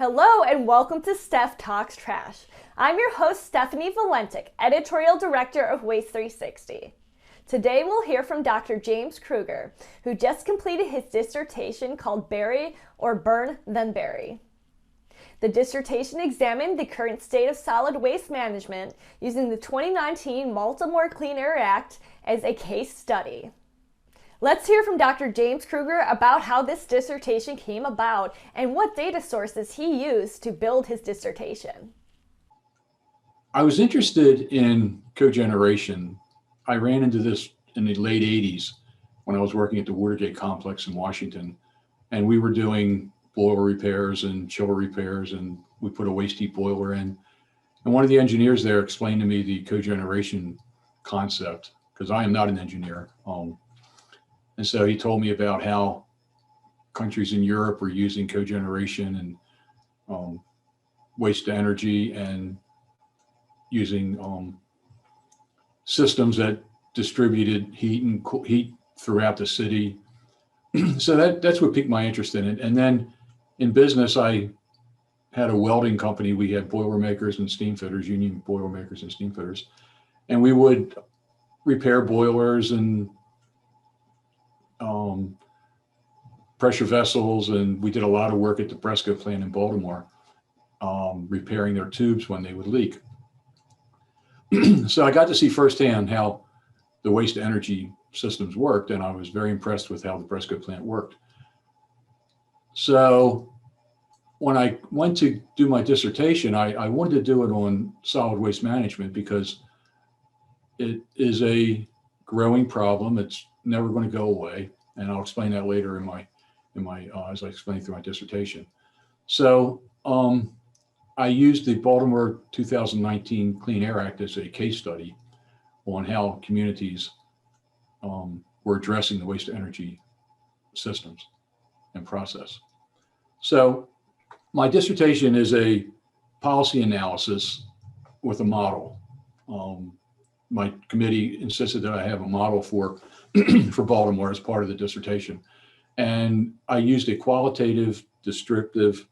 Hello and welcome to Stef Talks Trash. I'm your host, Stephanie Valentic, Editorial Director of Waste 360. Today we'll hear from Dr. James Kruger, who just completed his dissertation called Bury or Burn Then Bury. The dissertation examined the current state of solid waste management using the 2019 Baltimore Clean Air Act as a case study. Let's hear from Dr. James Kruger about how this dissertation came about and what data sources he used to build his dissertation. I was interested in cogeneration. I ran into this in the late 80s when I was working at the Watergate complex in Washington, and we were doing boiler repairs and chiller repairs, and we put a waste heat boiler in. And one of the engineers there explained to me the cogeneration concept, because I am not an engineer. And so he told me about how countries in Europe were using cogeneration and waste to energy and using systems that distributed heat and heat throughout the city. So that's what piqued my interest in it. And then in business, I had a welding company. We had boilermakers and steam fitters, union boilermakers and steam fitters. And we would repair boilers and pressure vessels, and we did a lot of work at the Bresco plant in Baltimore, repairing their tubes when they would leak. So I got to see firsthand how the waste energy systems worked, and I was very impressed with how the Bresco plant worked. So when I went to do my dissertation, I wanted to do it on solid waste management because it is a growing problem. It's never going to go away, and I'll explain that later in my as I explain through my dissertation. So I used the Baltimore 2019 Clean Air Act as a case study on how communities were addressing the waste energy systems and process. So my dissertation is a policy analysis with a model. My committee insisted that I have a model for Baltimore as part of the dissertation. And I used a qualitative, descriptive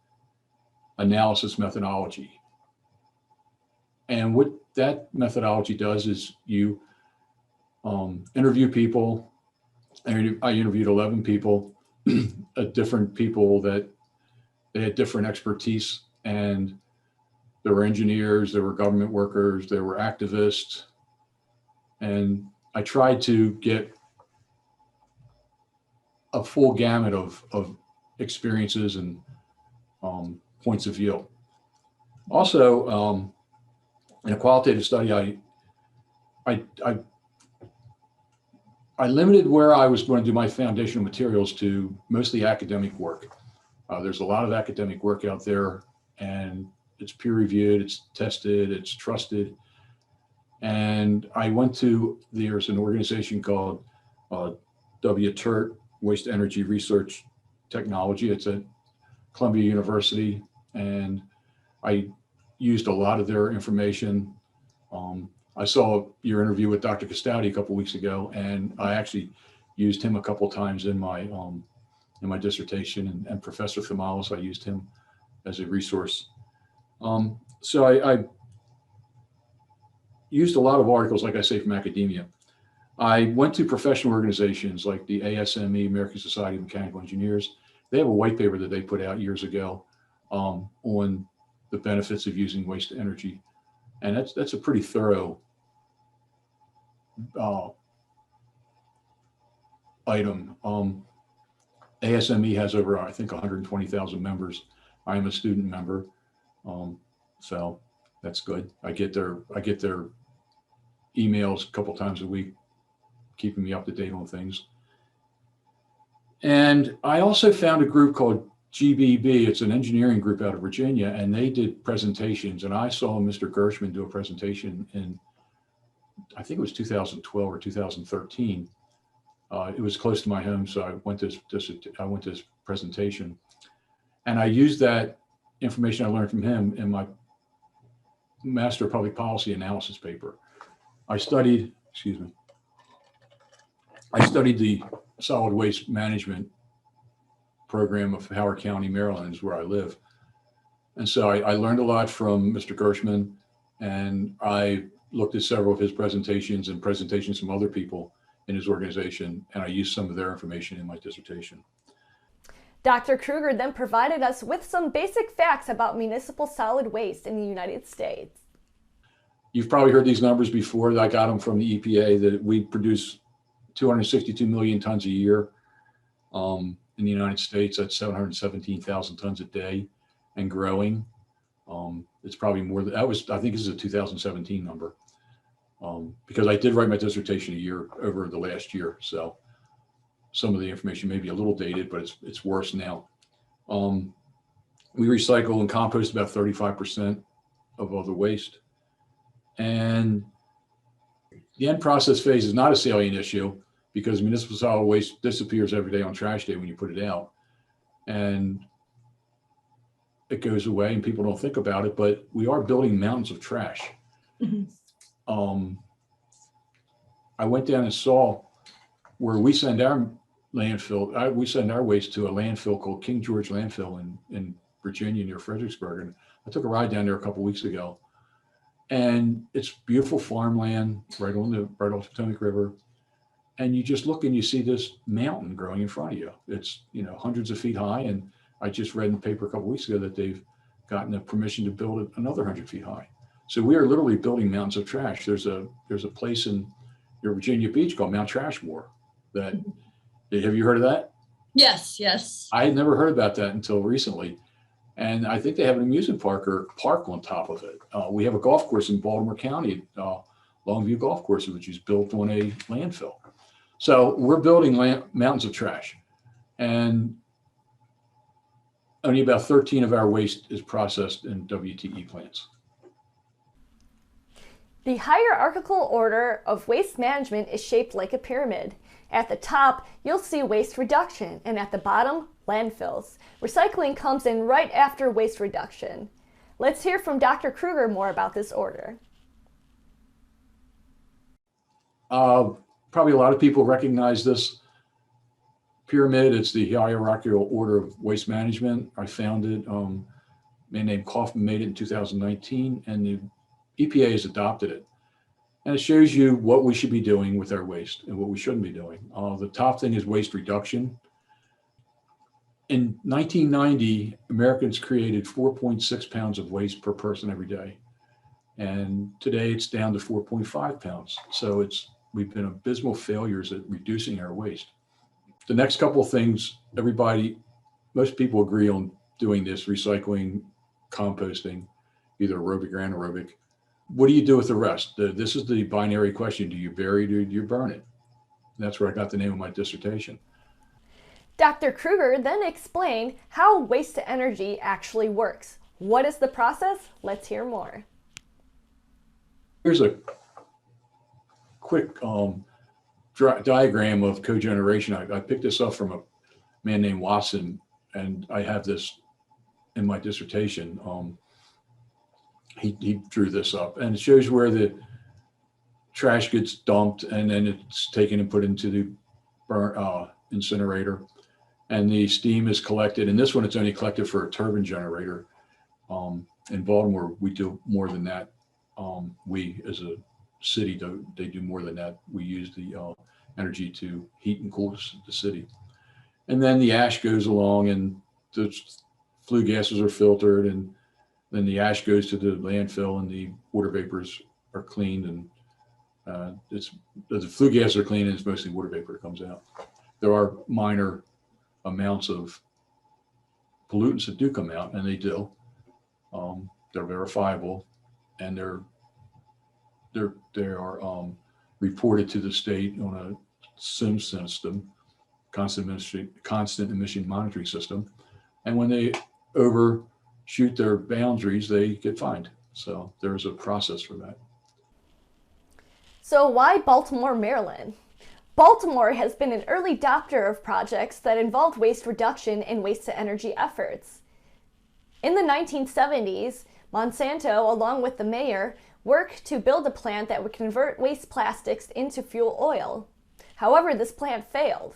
analysis methodology. And what that methodology does is you interview people. I interviewed 11 people, different people that they had different expertise. And there were engineers, there were government workers, there were activists. And I tried to get a full gamut of experiences and points of view. Also, in a qualitative study, I limited where I was going to do my foundational materials to mostly academic work. There's a lot of academic work out there, and it's peer reviewed, it's tested, it's trusted. And I went to, there's an organization called WTERT, Waste Energy Research Technology. It's at Columbia University, and I used a lot of their information. I saw your interview with Dr. Costauti a couple of weeks ago, and I actually used him a couple of times in my dissertation, and Professor Thamalis, I used him as a resource. So I used a lot of articles, like I say, from academia. I went to professional organizations like the ASME, American Society of Mechanical Engineers. They have a white paper that they put out years ago on the benefits of using waste to energy. And that's a pretty thorough item. ASME has over, I think, 120,000 members. I am a student member, so that's good. I get their emails a couple times a week, keeping me up to date on things. And I also found a group called GBB. It's an engineering group out of Virginia, and they did presentations. And I saw Mr. Gershman do a presentation in, I think it was 2012 or 2013. It was close to my home, so I went to this presentation. And I used that information I learned from him in my Master of Public Policy analysis paper. I studied the solid waste management program of Howard County, Maryland, is where I live. And so I learned a lot from Mr. Gershman, and I looked at several of his presentations and presentations from other people in his organization, and I used some of their information in my dissertation. Dr. Kruger then provided us with some basic facts about municipal solid waste in the United States. You've probably heard these numbers before. I got them from the EPA, that we produce 262 million tons a year in the United States. That's 717,000 tons a day and growing. It's probably more than that. I think this is a 2017 number, because I did write my dissertation a year over the last year. So some of the information may be a little dated, but it's worse now. We recycle and compost about 35% of all the waste. And the end process phase is not a salient issue, because municipal solid waste disappears every day on trash day when you put it out. And it goes away and people don't think about it, but we are building mountains of trash. Mm-hmm. I went down and saw where we send our landfill, we send our waste to a landfill called King George Landfill in Virginia near Fredericksburg. And I took a ride down there a couple of weeks ago, and it's beautiful farmland right off the Potomac River. And you just look and you see this mountain growing in front of you. It's, hundreds of feet high. And I just read in the paper a couple of weeks ago that they've gotten a permission to build it another 100 feet high. So we are literally building mountains of trash. There's a place in near Virginia Beach called Mount Trashmore. Have you heard of that? Yes. I had never heard about that until recently. And I think they have an amusement park on top of it. We have a golf course in Baltimore County, Longview Golf Course, which is built on a landfill. So we're building mountains of trash, and only about 13 of our waste is processed in WTE plants. The hierarchical order of waste management is shaped like a pyramid. At the top, you'll see waste reduction, and at the bottom, landfills. Recycling comes in right after waste reduction. Let's hear from Dr. Kruger more about this order. Probably a lot of people recognize this pyramid. It's the hierarchical order of waste management. I found it. A man named Kaufman made it in 2019, and the EPA has adopted it. And it shows you what we should be doing with our waste and what we shouldn't be doing. The top thing is waste reduction. In 1990, Americans created 4.6 pounds of waste per person every day. And today it's down to 4.5 pounds. So we've been abysmal failures at reducing our waste. The next couple of things, most people agree on doing this: recycling, composting, either aerobic or anaerobic. What do you do with the rest? This is the binary question. Do you bury it or do you burn it? And that's where I got the name of my dissertation. Dr. Kruger then explained how waste to energy actually works. What is the process? Let's hear more. Here's a quick diagram of cogeneration. I picked this up from a man named Watson, and I have this in my dissertation. He drew this up, and it shows where the trash gets dumped, and then it's taken and put into the incinerator, and the steam is collected. And this one, it's only collected for a turbine generator. In Baltimore, we do more than that. We, as a city, they do more than that. We use the energy to heat and cool the city. And then the ash goes along, and the flue gases are filtered, and then the ash goes to the landfill, and the water vapors are cleaned, and the flue gases are clean, and it's mostly water vapor that comes out. There are minor amounts of pollutants that do come out, and they do. They're verifiable, and they are reported to the state on a SIM system, constant emission monitoring system. And when they overshoot their boundaries, they get fined. So there's a process for that. So why Baltimore, Maryland? Baltimore has been an early adopter of projects that involve waste reduction and waste to energy efforts. In the 1970s, Monsanto, along with the mayor, worked to build a plant that would convert waste plastics into fuel oil. However, this plant failed.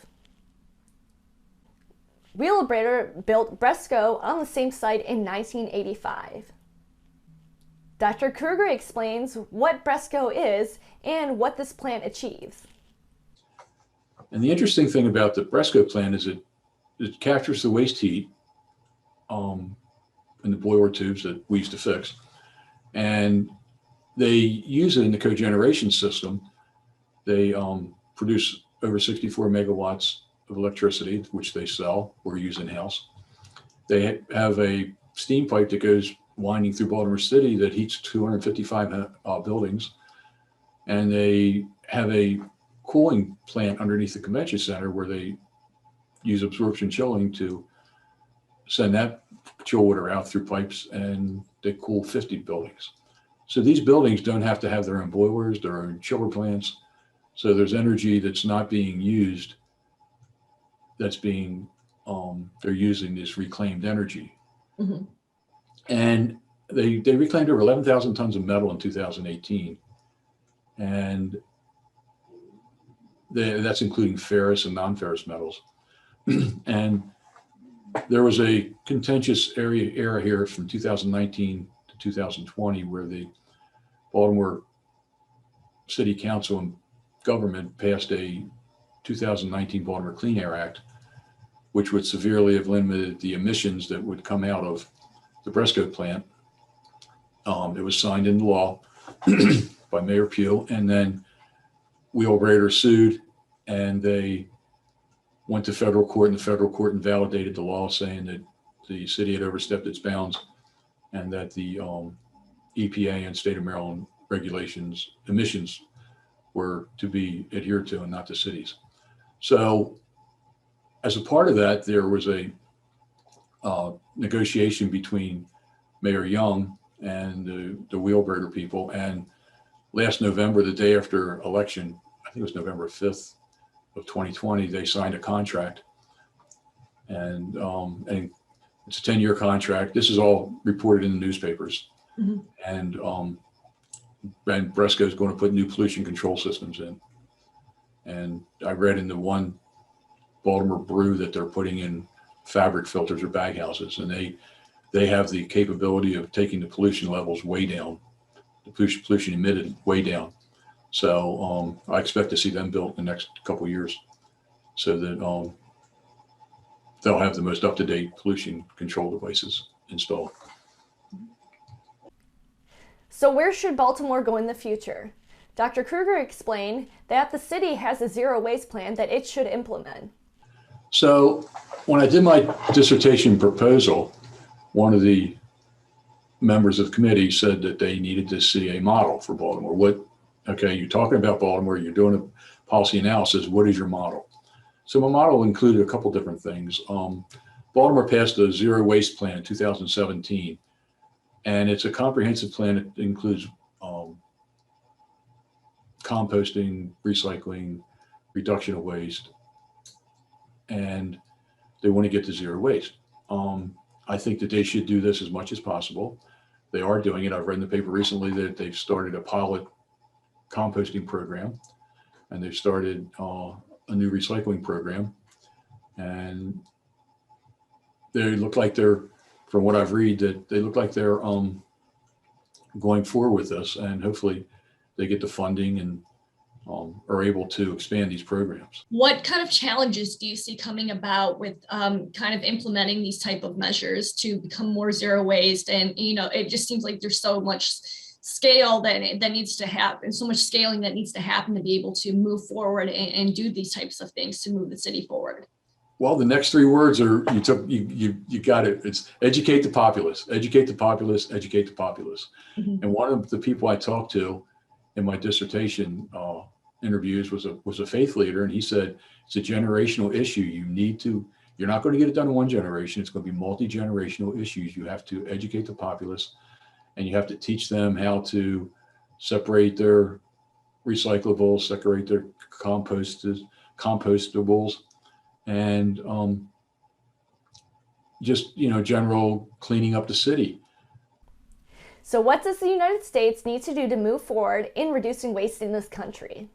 Wheelabrator built Bresco on the same site in 1985. Dr. Kruger explains what Bresco is and what this plant achieves. And the interesting thing about the Bresco plant is it captures the waste heat in the boiler tubes that we used to fix. And they use it in the cogeneration system. They produce over 64 megawatts of electricity, which they sell or use in-house. They have a steam pipe that goes winding through Baltimore City that heats 255 buildings. And they have a cooling plant underneath the convention center where they use absorption chilling to send that chill water out through pipes, and they cool 50 buildings. So these buildings don't have to have their own boilers, their own chiller plants. So there's energy that's not being used, that's being, they're using this reclaimed energy. Mm-hmm. And they reclaimed over 11,000 tons of metal in 2018. And that's including ferrous and non-ferrous metals. And there was a contentious era here from 2019 to 2020 where the Baltimore City Council and government passed a 2019 Baltimore Clean Air Act, which would severely have limited the emissions that would come out of the Bresco plant. It was signed into law by Mayor Pugh, and then Wheelabrator sued, and they went to federal court, and the federal court invalidated the law, saying that the city had overstepped its bounds and that the EPA and state of Maryland regulations, emissions, were to be adhered to and not the cities. So as a part of that, there was a negotiation between Mayor Young and the Wheelabrator people. And last November, the day after election, I think it was November 5th of 2020, they signed a contract. And it's a 10-year contract. This is all reported in the newspapers. Mm-hmm. And Bresco is going to put new pollution control systems in. And I read in the one Baltimore brew that they're putting in fabric filters or bag houses, and they have the capability of taking the pollution levels way down, the pollution emitted way down. So I expect to see them built in the next couple of years, so that they'll have the most up-to-date pollution control devices installed. So where should Baltimore go in the future? Dr. Kruger explained that the city has a zero waste plan that it should implement. So when I did my dissertation proposal, one of the members of the committee said that they needed to see a model for Baltimore. Okay, you're talking about Baltimore, you're doing a policy analysis, what is your model? So my model included a couple different things. Baltimore passed a zero waste plan in 2017, and it's a comprehensive plan. It includes composting, recycling, reduction of waste, and they want to get to zero waste. I think that they should do this as much as possible. They are doing it. I've read in the paper recently that they've started a pilot composting program, and they've started a new recycling program. And they look like they're, from what I've read, that they look like they're going forward with this, and hopefully they get the funding and are able to expand these programs. What kind of challenges do you see coming about with kind of implementing these type of measures to become more zero waste? And, it just seems like there's so much scale that needs to happen, so much scaling that needs to happen to be able to move forward and do these types of things to move the city forward. Well, the next three words are, you got it. It's educate the populace, educate the populace, educate the populace. Mm-hmm. And one of the people I talked to in my dissertation interviews was a faith leader, and he said it's a generational issue. You're not going to get it done in one generation. It's going to be multi-generational issues. You have to educate the populace, and you have to teach them how to separate their recyclables, separate their compostables, and just general cleaning up the city. So what does the United States need to do to move forward in reducing waste in this country?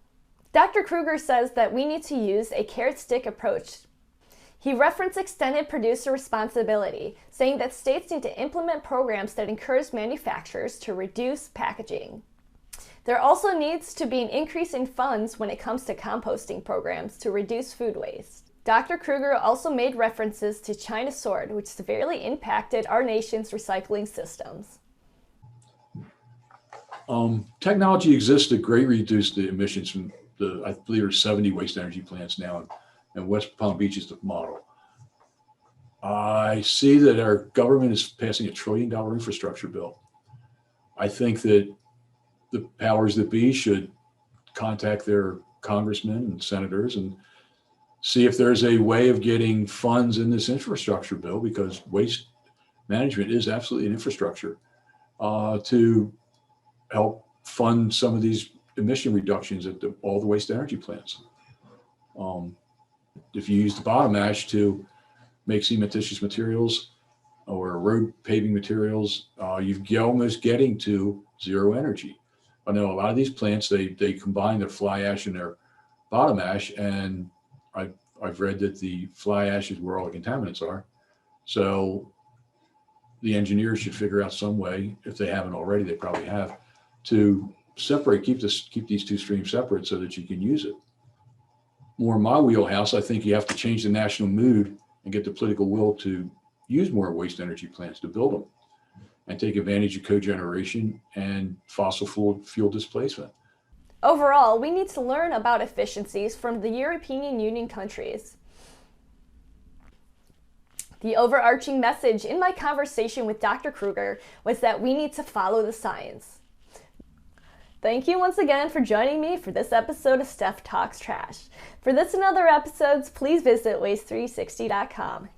Dr. Kruger says that we need to use a carrot-stick approach. He referenced extended producer responsibility, saying that states need to implement programs that encourage manufacturers to reduce packaging. There also needs to be an increase in funds when it comes to composting programs to reduce food waste. Dr. Kruger also made references to China's sword, which severely impacted our nation's recycling systems. Technology exists to greatly reduce the emissions from I believe there's 70 waste energy plants now, and West Palm Beach is the model. I see that our government is passing $1 trillion infrastructure bill. I think that the powers that be should contact their congressmen and senators and see if there's a way of getting funds in this infrastructure bill, because waste management is absolutely an infrastructure, to help fund some of these emission reductions at all the waste energy plants. If you use the bottom ash to make cementitious materials or road paving materials, you're almost getting to zero energy. I know a lot of these plants, they combine their fly ash and their bottom ash, and I've read that the fly ash is where all the contaminants are. So the engineers should figure out some way, if they haven't already, they probably have, to separate, keep these two streams separate so that you can use it. More in my wheelhouse, I think you have to change the national mood and get the political will to use more waste energy plants, to build them and take advantage of cogeneration and fossil fuel displacement. Overall, we need to learn about efficiencies from the European Union countries. The overarching message in my conversation with Dr. Kruger was that we need to follow the science. Thank you once again for joining me for this episode of Stef Talks Trash. For this and other episodes, please visit waste360.com.